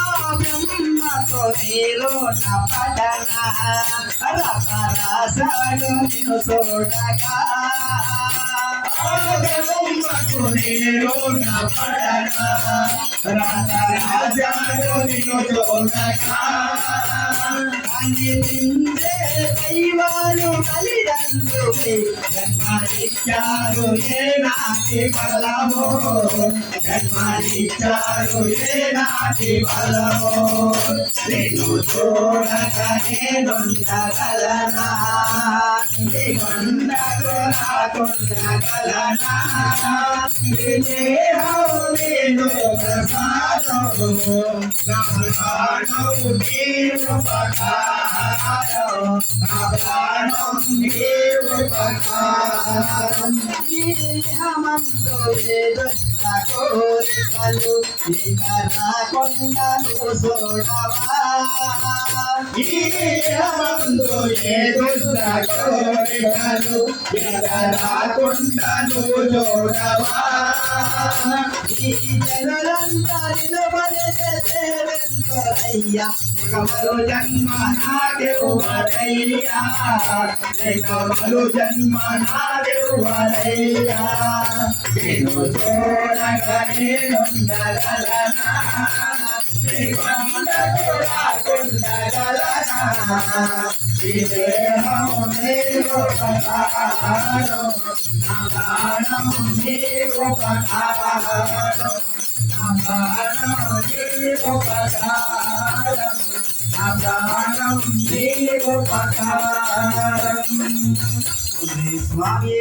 బ్రహ్మతో నీలో పడనా రసరాసాలు నిన్ను చూడగా బ్రహ్మతో నీలో పడనా రసరాసాలు నిన్ను చూడగా అన్నిందే దైవాలు తల్లిదండ్రులే జన్మనిచ్చారు ఏ నాటి బలమో జన్మనిచ్చారు ఏ నాటి బలమో నిన్ను చూడక నేనుండగలనా నీ కొండకు నాకుండగలనా నీ దేహం నేను ప్రసాదము నా ప్రాణం నీవు పకారం నా ప్రాణం నీవు పకారం ఈ దేహమందు ఏదొచ్చ కోరికలు ఇక రాకుండను చూడవా ఈ దేహమందు ఏదొచ్చ కోరికలు ఇక రాకుండను చూడవా ఈ జనులందరిలో బలిసేవెంతరయ్యా కమలు జన్మ నాడెవరయ్యా కమలు జన్మ నాడెవరయ్యా నిన్ను చూడక నేనుండగలనా నీ కొండకు రాకుండగలనా ఈ దేహము నీవు పకారం నా ప్రాణం నీవు పకారం నా ప్రాణం నీవు పకారం నా ప్రాణం నీవు పకారం స్వామి